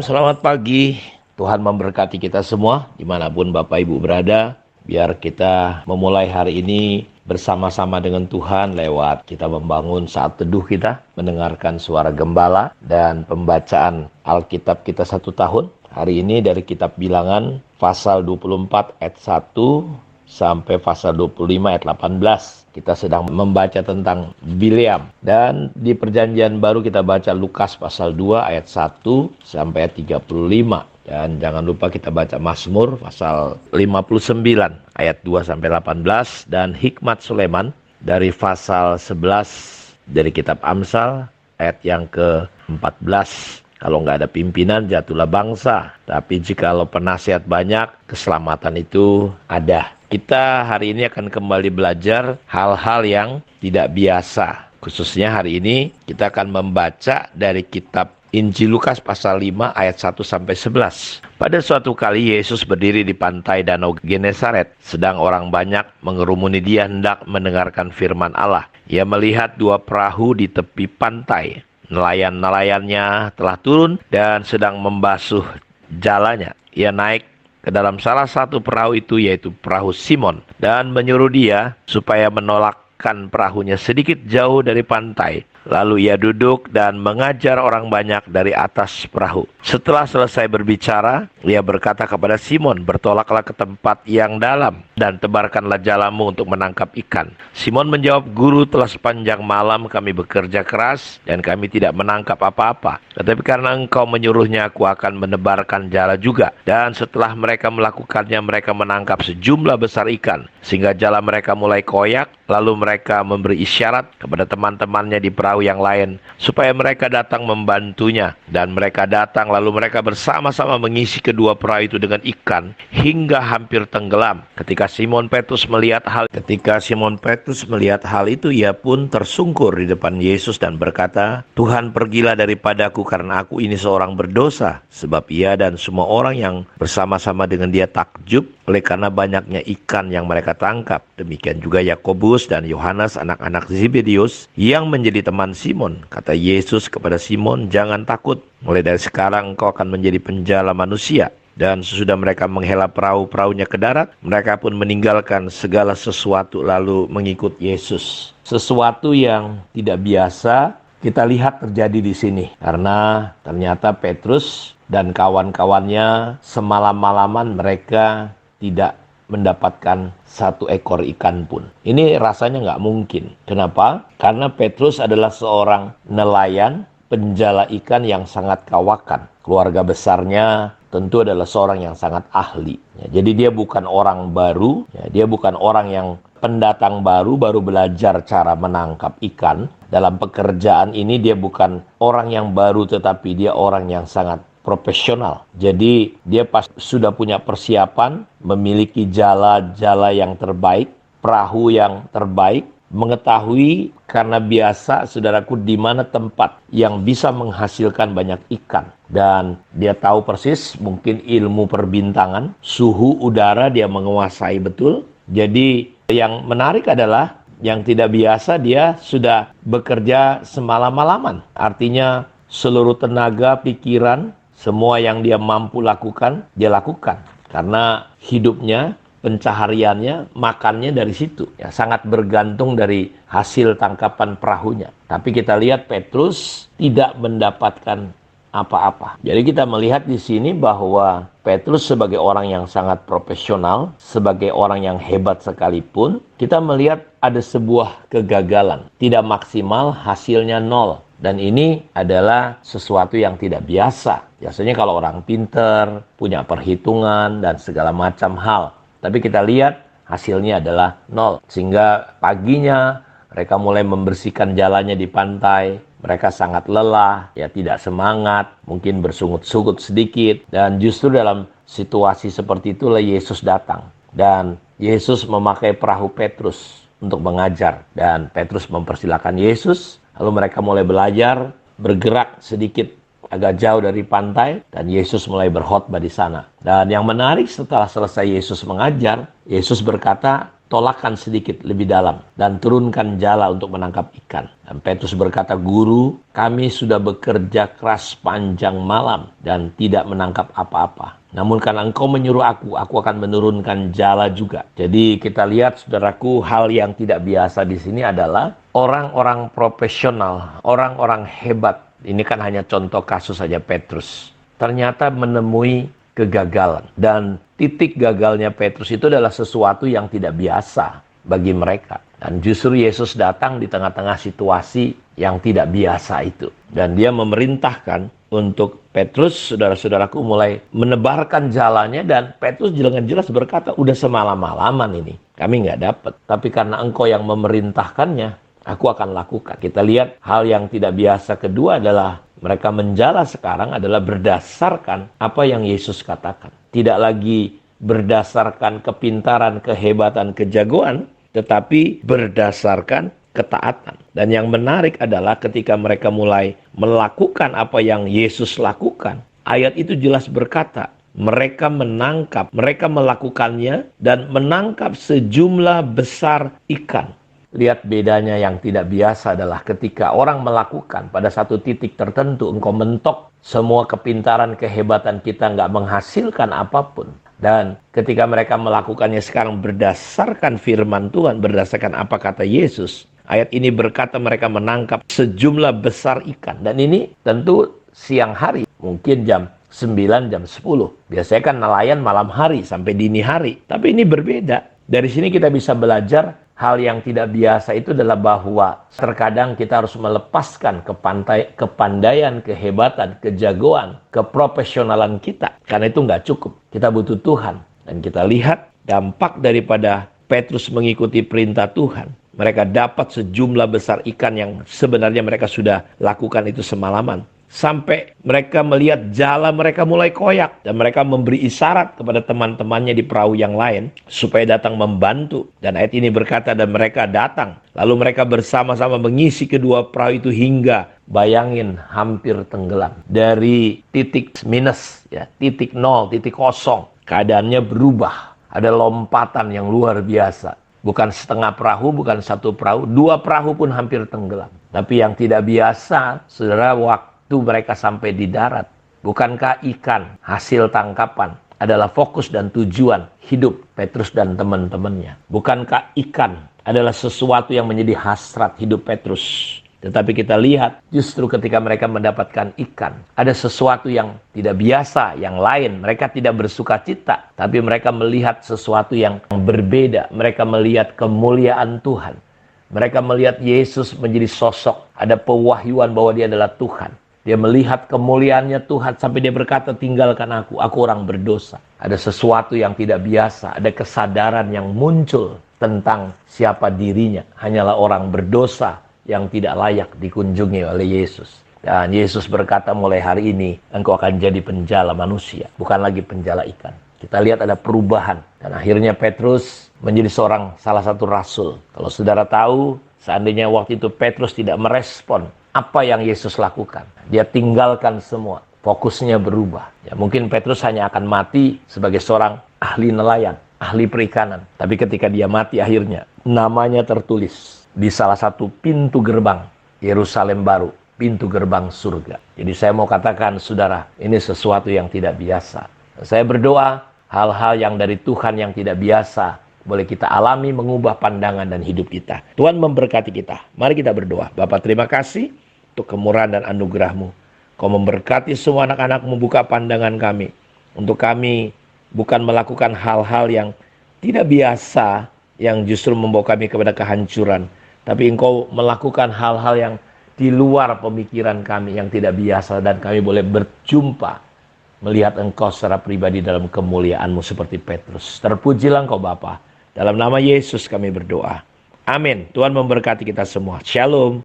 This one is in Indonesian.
selamat pagi. Tuhan memberkati kita semua, dimanapun Bapak Ibu berada. Biar kita memulai hari ini bersama-sama dengan Tuhan lewat kita membangun saat teduh kita, mendengarkan suara gembala, dan pembacaan Alkitab kita 1 tahun. Hari ini dari kitab Bilangan, pasal 24 ayat 1 sampai pasal 25 ayat 18. Kita sedang membaca tentang Bileam. Dan di perjanjian baru kita baca Lukas pasal 2 ayat 1 sampai ayat 35. Dan jangan lupa kita baca Mazmur pasal 59 ayat 2 sampai 18. Dan Hikmat Sulaiman dari pasal 11 dari kitab Amsal ayat yang ke-14. Kalau nggak ada pimpinan, jatuhlah bangsa. Tapi jikalau penasihat banyak, keselamatan itu ada. Kita hari ini akan kembali belajar hal-hal yang tidak biasa. Khususnya hari ini kita akan membaca dari kitab Injil Lukas pasal 5 ayat 1 sampai 11. Pada suatu kali Yesus berdiri di pantai Danau Genesaret. Sedang orang banyak mengerumuni dia hendak mendengarkan firman Allah. Ia melihat 2 perahu di tepi pantai. Nelayan-nelayannya telah turun dan sedang membasuh jalannya. Ia naik ke dalam salah satu perahu itu, yaitu perahu Simon, dan menyuruh dia supaya menolakkan perahunya sedikit jauh dari pantai. Lalu ia duduk dan mengajar orang banyak dari atas perahu. Setelah selesai berbicara, ia berkata kepada Simon, "Bertolaklah ke tempat yang dalam dan tebarkanlah jalamu untuk menangkap ikan." Simon menjawab, "Guru, telah sepanjang malam kami bekerja keras dan kami tidak menangkap apa-apa. Tetapi karena engkau menyuruhnya, aku akan menebarkan jala juga." Dan setelah mereka melakukannya, mereka menangkap sejumlah besar ikan, sehingga jala mereka mulai koyak. Lalu mereka memberi isyarat kepada teman-temannya di perahu yang lain supaya mereka datang membantunya. Dan mereka datang, lalu mereka bersama-sama mengisi kedua perahu itu dengan ikan hingga hampir tenggelam. Ketika Simon Petrus melihat hal itu, ia pun tersungkur di depan Yesus dan berkata, "Tuhan, pergilah daripadaku karena aku ini seorang berdosa." Sebab ia dan semua orang yang bersama-sama dengan dia takjub oleh karena banyaknya ikan yang mereka tangkap. Demikian juga Yakobus dan Yohanes, anak-anak Zebedius, yang menjadi teman Simon. Kata Yesus kepada Simon, "Jangan takut, mulai dari sekarang engkau akan menjadi penjala manusia." Dan sesudah mereka menghela perahu-perahunya ke darat, mereka pun meninggalkan segala sesuatu lalu mengikut Yesus. Sesuatu yang tidak biasa kita lihat terjadi di sini. Karena ternyata Petrus dan kawan-kawannya semalam-malaman mereka tidak mendapatkan 1 ekor ikan pun. Ini rasanya nggak mungkin. Kenapa? Karena Petrus adalah seorang nelayan, penjala ikan yang sangat kawakan. Keluarga besarnya tentu adalah seorang yang sangat ahli. Jadi dia bukan orang baru, dia bukan orang yang pendatang baru belajar cara menangkap ikan. Dalam pekerjaan ini dia bukan orang yang baru, tetapi dia orang yang sangat profesional. Jadi dia sudah punya persiapan, memiliki jala-jala yang terbaik, perahu yang terbaik, mengetahui karena biasa saudaraku di mana tempat yang bisa menghasilkan banyak ikan. Dan dia tahu persis mungkin ilmu perbintangan, suhu udara dia menguasai betul. Jadi yang menarik adalah yang tidak biasa, dia sudah bekerja semalam-malaman. Artinya seluruh tenaga, pikiran, semua yang dia mampu lakukan, dia lakukan. Karena hidupnya, pencahariannya, makannya dari situ. Sangat bergantung dari hasil tangkapan perahunya. Tapi kita lihat Petrus tidak mendapatkan apa-apa. Jadi kita melihat di sini bahwa Petrus sebagai orang yang sangat profesional, sebagai orang yang hebat sekalipun, kita melihat ada sebuah kegagalan. Tidak maksimal, hasilnya 0. Dan ini adalah sesuatu yang tidak biasa. Biasanya kalau orang pinter, punya perhitungan dan segala macam hal. Tapi kita lihat hasilnya adalah 0. Sehingga paginya mereka mulai membersihkan jalannya di pantai. Mereka sangat lelah, tidak semangat, mungkin bersungut-sungut sedikit. Dan justru dalam situasi seperti itulah Yesus datang. Dan Yesus memakai perahu Petrus untuk mengajar. Dan Petrus mempersilahkan Yesus. Lalu mereka mulai belajar, bergerak sedikit agak jauh dari pantai, dan Yesus mulai berkhotbah di sana. Dan yang menarik, setelah selesai Yesus mengajar, Yesus berkata, tolakkan sedikit lebih dalam dan turunkan jala untuk menangkap ikan. Dan Petrus berkata, Guru, kami sudah bekerja keras panjang malam dan tidak menangkap apa-apa. Namun karena Engkau menyuruh aku akan menurunkan jala juga. Jadi kita lihat, saudaraku, hal yang tidak biasa di sini adalah orang-orang profesional, orang-orang hebat. Ini kan hanya contoh kasus saja Petrus. Ternyata menemui kegagalan. Dan titik gagalnya Petrus itu adalah sesuatu yang tidak biasa bagi mereka. Dan justru Yesus datang di tengah-tengah situasi yang tidak biasa itu. Dan dia memerintahkan untuk Petrus, saudara-saudaraku, mulai menebarkan jalannya. Dan Petrus dengan jelas berkata, udah semalam-malaman ini, kami nggak dapat. Tapi karena Engkau yang memerintahkannya, aku akan lakukan. Kita lihat hal yang tidak biasa kedua adalah mereka menjala sekarang adalah berdasarkan apa yang Yesus katakan. Tidak lagi berdasarkan kepintaran, kehebatan, kejagoan, tetapi berdasarkan ketaatan. Dan yang menarik adalah ketika mereka mulai melakukan apa yang Yesus lakukan, ayat itu jelas berkata, mereka menangkap, mereka melakukannya dan menangkap sejumlah besar ikan. Lihat bedanya yang tidak biasa adalah ketika orang melakukan pada satu titik tertentu, engkau mentok semua kepintaran, kehebatan kita nggak menghasilkan apapun. Dan ketika mereka melakukannya sekarang berdasarkan firman Tuhan, berdasarkan apa kata Yesus, ayat ini berkata mereka menangkap sejumlah besar ikan. Dan ini tentu siang hari, mungkin jam 9, jam 10. Biasanya kan nelayan malam hari sampai dini hari. Tapi ini berbeda. Dari sini kita bisa belajar hal yang tidak biasa itu adalah bahwa terkadang kita harus melepaskan kepandaian, kehebatan, kejagoan, keprofesionalan kita. Karena itu nggak cukup. Kita butuh Tuhan. Dan kita lihat dampak daripada Petrus mengikuti perintah Tuhan. Mereka dapat sejumlah besar ikan yang sebenarnya mereka sudah lakukan itu semalaman. Sampai mereka melihat jala mereka mulai koyak. Dan mereka memberi isyarat kepada teman-temannya di perahu yang lain supaya datang membantu. Dan ayat ini berkata, dan mereka datang. Lalu mereka bersama-sama mengisi kedua perahu itu hingga, bayangin, hampir tenggelam. Dari titik minus, ya, titik 0, titik kosong. Keadaannya berubah. Ada lompatan yang luar biasa. Bukan setengah perahu, bukan satu perahu. 2 perahu pun hampir tenggelam. Tapi yang tidak biasa, saudara, waktu mereka sampai di darat, bukankah ikan hasil tangkapan adalah fokus dan tujuan hidup Petrus dan teman-temannya? Bukankah ikan adalah sesuatu yang menjadi hasrat hidup Petrus? Tetapi kita lihat justru ketika mereka mendapatkan ikan, ada sesuatu yang tidak biasa, yang lain. Mereka tidak bersuka cita, tapi mereka melihat sesuatu yang berbeda. Mereka melihat kemuliaan Tuhan. Mereka melihat Yesus menjadi sosok, ada pewahyuan bahwa dia adalah Tuhan. Dia melihat kemuliaannya Tuhan sampai dia berkata, tinggalkan aku orang berdosa. Ada sesuatu yang tidak biasa, ada kesadaran yang muncul tentang siapa dirinya. Hanyalah orang berdosa yang tidak layak dikunjungi oleh Yesus. Dan Yesus berkata, mulai hari ini engkau akan jadi penjala manusia, bukan lagi penjala ikan. Kita lihat ada perubahan. Dan akhirnya Petrus menjadi salah satu rasul. Kalau saudara tahu, seandainya waktu itu Petrus tidak merespon apa yang Yesus lakukan, dia tinggalkan semua, fokusnya berubah. Ya, mungkin Petrus hanya akan mati sebagai seorang ahli nelayan, ahli perikanan. Tapi ketika dia mati akhirnya, namanya tertulis di salah satu pintu gerbang Yerusalem baru, pintu gerbang surga. Jadi saya mau katakan, saudara, ini sesuatu yang tidak biasa. Saya berdoa, hal-hal yang dari Tuhan yang tidak biasa boleh kita alami, mengubah pandangan dan hidup kita. Tuhan memberkati kita. Mari kita berdoa. Bapa, terima kasih untuk kemurahan dan anugerah-Mu. Kau memberkati semua anak-anak-Mu, buka pandangan kami. Untuk kami bukan melakukan hal-hal yang tidak biasa, yang justru membawa kami kepada kehancuran. Tapi Engkau melakukan hal-hal yang di luar pemikiran kami, yang tidak biasa. Dan kami boleh berjumpa, melihat Engkau secara pribadi dalam kemuliaan-Mu seperti Petrus. Terpujilah Engkau Bapa. Dalam nama Yesus kami berdoa. Amin. Tuhan memberkati kita semua. Shalom.